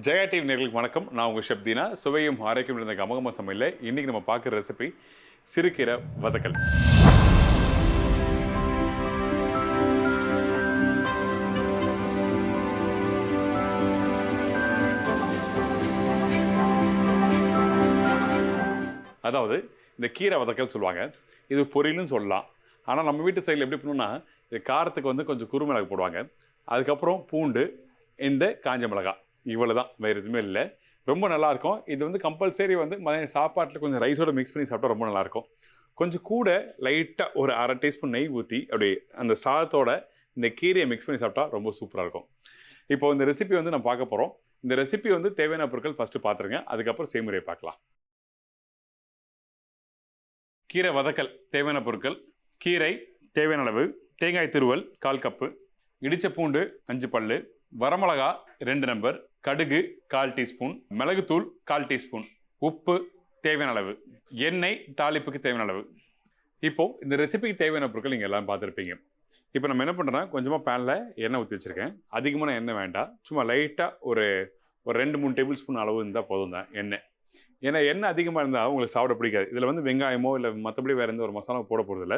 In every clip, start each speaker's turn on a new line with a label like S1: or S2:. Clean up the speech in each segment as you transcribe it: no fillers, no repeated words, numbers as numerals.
S1: Jaya TV நேயர்களுக்கு வணக்கம். நான் உங்கள் ஷப்தீனா. சுவையும் ஆரோக்கியம் இருந்த கமகம சமையலில் இன்றைக்கி நம்ம பார்க்குற ரெசிபி சிறுகீரை வதக்கல். அதாவது இந்த கீரை வதக்கல் சொல்லுவாங்க. இது பொரியலும் சொல்லலாம். ஆனால் நம்ம வீட்டு சைடில் எப்படி பண்ணணும்னா, இது காரத்துக்கு வந்து கொஞ்சம் குறுமிளகு போடுவாங்க. அதுக்கப்புறம் பூண்டு, இந்த காஞ்ச மிளகாய், இவ்வளோ தான், வேறு எதுவுமே இல்லை. ரொம்ப நல்லாயிருக்கும். இது வந்து கம்பல்சரி வந்து மதியம் சாப்பாட்டில் கொஞ்சம் ரைஸோட மிக்ஸ் பண்ணி சாப்பிட்டா ரொம்ப நல்லாயிருக்கும். கொஞ்சம் கூட லைட்டாக ஒரு 1/2 டீஸ்பூன் நெய் ஊற்றி அப்படி அந்த சாதத்தோட இந்த கீரையை மிக்ஸ் பண்ணி சாப்பிட்டா ரொம்ப சூப்பராக இருக்கும். இப்போ இந்த ரெசிபி வந்து நம்ம பார்க்க போகிறோம். இந்த ரெசிபி வந்து தேவையான பொருட்கள் ஃபஸ்ட்டு பார்த்துருங்க, அதுக்கப்புறம் செய்முறையை பார்க்கலாம். கீரை வதக்கல் தேவையான பொருட்கள்: கீரை தேவையான அளவு, தேங்காய் துருவல் 1/4 கப்பு, இடிச்ச பூண்டு 5 பல்லு, வரமிளகா 2 நம்பர், கடுகு 1/4 டீஸ்பூன், மிளகுத்தூள் 1/4 டீஸ்பூன், உப்பு தேவையான அளவு, எண்ணெய் தாளிப்புக்கு தேவையான அளவு. இப்போது இந்த ரெசிபிக்கு தேவையான பொருட்கள் நீங்கள் எல்லாம் பார்த்துருப்பீங்க. இப்போ நம்ம என்ன பண்ணுறோன்னா, கொஞ்சமாக பேனில் எண்ணெய் ஊற்றி வச்சுருக்கேன். அதிகமான எண்ணெய் வேண்டாம், சும்மா லைட்டாக ஒரு 2-3 டேபிள் ஸ்பூன் அளவு இருந்தால் போதும் தான் எண்ணெய். ஏன்னா எண்ணெய் அதிகமாக இருந்தால் உங்களுக்கு சாப்பிட பிடிக்காது. இதில் வந்து வெங்காயமோ இல்லை மற்றபடி வேறு எந்த ஒரு மசாலாவும் போட போகிறதில்ல.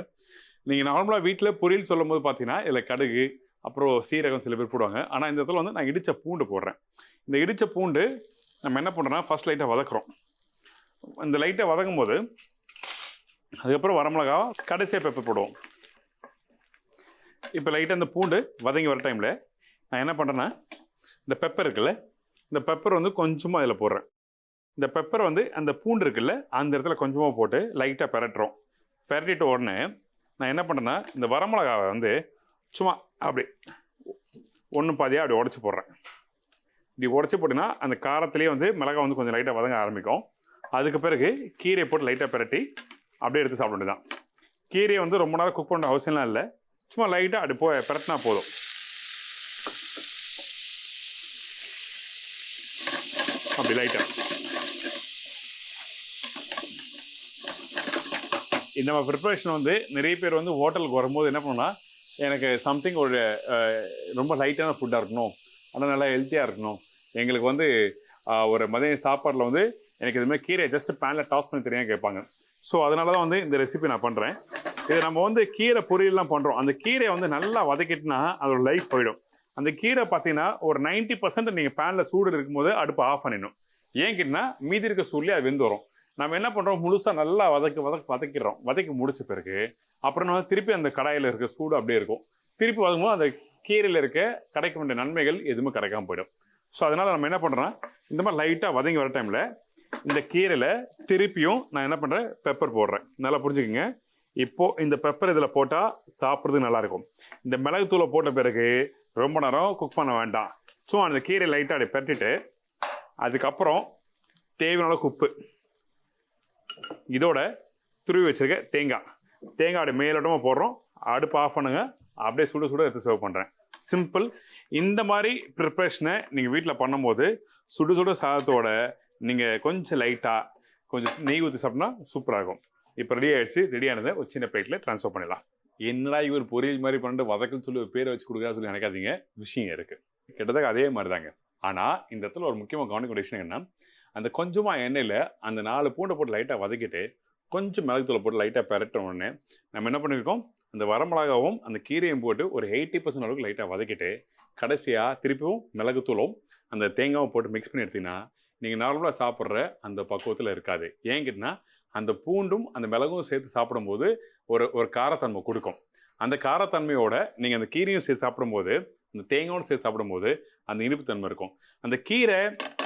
S1: நீங்கள் நார்மலாக வீட்டில் பொரியல் சொல்லும் போது பார்த்தீங்கன்னா இதில் கடுகு, அப்புறம் சீரகம் சில பேர் போடுவாங்க. ஆனால் இந்த இடத்துல வந்து நான் இடித்த பூண்டு போடுறேன். இந்த இடித்த பூண்டு நம்ம என்ன பண்ணுறோன்னா, ஃபஸ்ட் லைட்டாக வதக்குறோம். இந்த லைட்டாக வதக்கும் போது அதுக்கப்புறம் வரமிளகா, கடைசியாக பெப்பர் போடுவோம். இப்போ லைட்டாக இந்த பூண்டு வதங்கி வர டைமில் நான் என்ன பண்ணுறேன்னா, இந்த பெப்பர் இருக்குல்ல, இந்த பெப்பர் வந்து கொஞ்சமாக அதில் போடுறேன். இந்த பெப்பரை வந்து அந்த பூண்டு இருக்குல்ல, அந்த இடத்துல கொஞ்சமாக போட்டு லைட்டாக பெரட்டுறோம். பெரட்டிட்டு உடனே நான் என்ன பண்ணுறேன்னா, இந்த வரமிளகாவை வந்து சும்மா அப்படி ஒன்று பாதியாக அப்படி உடச்சி போடுறேன். இப்படி உடச்சி போட்டிங்கன்னா அந்த காரத்துலேயே வந்து மிளகா வந்து கொஞ்சம் லைட்டாக வதங்க ஆரம்பிக்கும். அதுக்கு பிறகு கீரையை போட்டு லைட்டாக பெரட்டி அப்படியே எடுத்து சாப்பிட வேண்டியதான். கீரையை வந்து ரொம்ப நேரம் குக் பண்ண அவசியம்லாம் இல்லை, சும்மா லைட்டாக அப்படி பெரட்டினா போதும். அப்படி லைட்டாக இந்த மாதிரி ப்ரிப்பரேஷன் வந்து நிறைய பேர் வந்து ஹோட்டலுக்கு வரும்போது என்ன பண்ணுன்னா, எனக்கு சம்திங் ஒரு ரொம்ப லைட்டான ஃபுட்டாக இருக்கணும், ஆனால் நல்லா ஹெல்த்தியாக இருக்கணும், எங்களுக்கு வந்து ஒரு மதிய சாப்பாட்டில் வந்து எனக்கு இதுமாதிரி கீரையை ஜஸ்ட் பேனில் டாஸ் பண்ணி தெரியாமல் கேட்பாங்க. ஸோ அதனால தான் வந்து இந்த ரெசிபி நான் பண்ணுறேன். இதை நம்ம வந்து கீரை பொரியல்லாம் பண்ணுறோம். அந்த கீரையை வந்து நல்லா வதக்கிட்டுனா அதோட லைஃப் போயிடும். அந்த கீரை பார்த்தீங்கன்னா ஒரு 90% நீங்கள் பேனில் சூடு இருக்கும்போது அடுப்பு ஆஃப் பண்ணிடணும். ஏன் கேட்டிங்கன்னா மீதி இருக்க சூட்லேயே அது வெந்து வரும். நம்ம என்ன பண்ணுறோம், முழுசாக நல்லா வதக்கிடுறோம். வதக்கி முடிச்ச பிறகு அப்புறம் வந்து திருப்பி அந்த கடாயில் இருக்க சூடு அப்படியே இருக்கும். திருப்பி வதக்கும்போது அந்த கீரையில் இருக்க கிடைக்க வேண்டிய நன்மைகள் எதுவுமே கிடைக்காம போயிடும். ஸோ அதனால் நம்ம என்ன பண்ணுறோன்னா, இந்த மாதிரி லைட்டாக வதங்கி வர டைமில் இந்த கீரையில் திருப்பியும் நான் என்ன பண்ணுறேன், பெப்பர் போடுறேன். நல்லா புரிஞ்சுக்கோங்க. இப்போது இந்த பெப்பர் இதில் போட்டால் சாப்பிட்றதுக்கு நல்லாயிருக்கும். இந்த மிளகுத்தூளை போட்ட பிறகு ரொம்ப நேரம் குக் பண்ண வேண்டாம். ஸோ அந்த கீரை லைட்டாக அப்படி பெரட்டிட்டு அதுக்கப்புறம் தேவையான உப்பு, இதோட துருவி வச்சிருக்க தேங்காய் அப்படியே மேலோட்டமாக போடுறோம். அடுப்பு ஆஃப் பண்ணுங்க. அப்படியே சுட சுட எடுத்து சர்வ் பண்ணுறேன். சிம்பிள். இந்த மாதிரி ப்ரிப்ரேஷனை நீங்கள் வீட்டில் பண்ணும்போது சுட சுட சாதத்தோட நீங்கள் கொஞ்சம் லைட்டாக கொஞ்சம் நெய் ஊற்றி சாப்பிட்னா சூப்பராக இருக்கும். இப்போ ரெடி ஆகிடுச்சு. ரெடியானதை ஒரு சின்ன பிளேட்டில் ட்ரான்ஸ்ஃபர் பண்ணிடலாம். என்னடா இவர் பொரியல் மாதிரி பண்ணிட்டு வதக்குன்னு சொல்லி ஒரு பேரை வச்சு கொடுக்குறா சொல்லி நினைக்காதீங்க. விஷயம் இருக்குது, கிட்டத்தட்ட அதே மாதிரி தாங்க. ஆனால் இந்த இடத்துல ஒரு முக்கியமாக கவனிக்க விஷயம் என்ன, அந்த கொஞ்சமாக எண்ணெயில் அந்த 4 பூண்டை போட்டு லைட்டாக வதக்கிட்டு கொஞ்சம் மிளகுத்தூளை போட்டு லைட்டாக பெரட்ட உடனே நம்ம என்ன பண்ணியிருக்கோம், அந்த வரமிளகாவும் அந்த கீரையும் போட்டு ஒரு 80% அளவுக்கு லைட்டாக வதக்கிட்டு கடைசியாக திருப்பியும் மிளகுத்தூளும் அந்த தேங்காவும் போட்டு மிக்ஸ் பண்ணி எடுத்தீங்கன்னா நீங்கள் நார்மலாக சாப்பிட்ற அந்த பக்குவத்தில் இருக்காது. ஏன் கேட்டிங்கன்னா அந்த பூண்டும் அந்த மிளகும் சேர்த்து சாப்பிடும்போது ஒரு காரத்தன்மை கொடுக்கும். அந்த காரத்தன்மையோட நீங்கள் அந்த கீரையும் சேர்த்து சாப்பிடும்போது, அந்த தேங்காயும் சேர்த்து சாப்பிடும்போது அந்த இனிப்புத்தன்மை இருக்கும். அந்த கீரை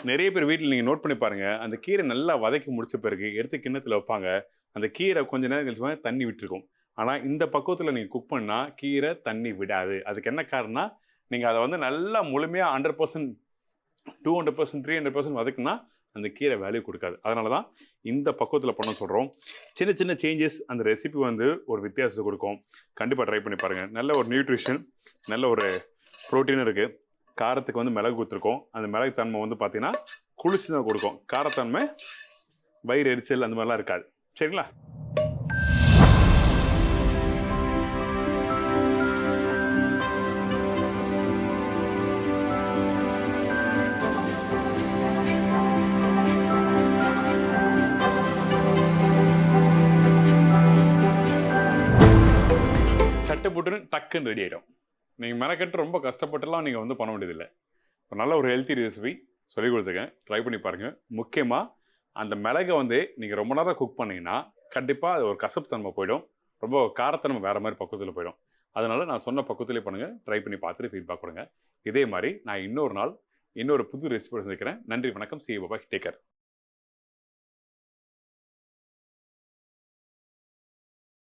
S1: நிறைய பேர் வீட்டில் நீங்கள் நோட் பண்ணி பாருங்கள், அந்த கீரை நல்லா வதக்கி முடிச்ச பிறகு எடுத்து கிண்ணத்தில் வைப்பாங்க. அந்த கீரை கொஞ்ச நேரம் கழிச்சு தண்ணி விட்டுருக்கும். ஆனால் இந்த பக்குவத்தில் நீங்கள் குக் பண்ணால் கீரை தண்ணி விடாது. அதுக்கு என்ன காரணம்னா, நீங்கள் அதை வந்து நல்லா முழுமையாக 100%, 200%, 300% வதக்குனா அந்த கீரை வேல்யூ கொடுக்காது. அதனால தான் இந்த பக்குவத்தில் பண்ண சொல்கிறோம். சின்ன சின்ன சேஞ்சஸ் அந்த ரெசிபி வந்து ஒரு வித்தியாசத்தை கொடுக்கும். கண்டிப்பாக ட்ரை பண்ணி பாருங்கள். நல்ல ஒரு நியூட்ரிஷன், நல்ல ஒரு ப்ரோட்டீன் இருக்குது. காரத்துக்கு வந்து மிளகு கொடுத்துருக்கோம். அந்த மிளகு தன்மை வந்து பார்த்தீங்கன்னா குளிர்ச்சி தான் கொடுக்கும். காரத்தன்மை, வயிறு எரிச்சல் அந்த மாதிரிலாம் இருக்காது. சரிங்களா? சட்டை போட்டுன்னு டக்குன்னு ரெடி ஆகிடும். நீங்கள் மெனக்கெட்டு ரொம்ப கஷ்டப்பட்டுலாம் நீங்கள் வந்து பண்ண வேண்டியதில்லை. இப்போ நல்ல ஒரு ஹெல்த்தி ரெசிபி சொல்லிக் கொடுத்துருக்கேன், ட்ரை பண்ணி பாருங்கள். முக்கியமாக அந்த மிளகை வந்து நீங்கள் ரொம்ப நேரம் குக் பண்ணிங்கன்னா கண்டிப்பாக அது ஒரு கசப்பு தன்மை போயிடும், ரொம்ப காரத்தன்மை வேறு மாதிரி பக்குவத்தில் போயிடும். அதனால் நான் சொன்ன பக்குவத்திலே பண்ணுங்கள், ட்ரை பண்ணி பார்த்துட்டு ஃபீட்பேக் கொடுங்க. இதே மாதிரி நான் இன்னொரு நாள் இன்னொரு புது ரெசிபி சந்திக்கிறேன். நன்றி, வணக்கம். C you, bye, take care.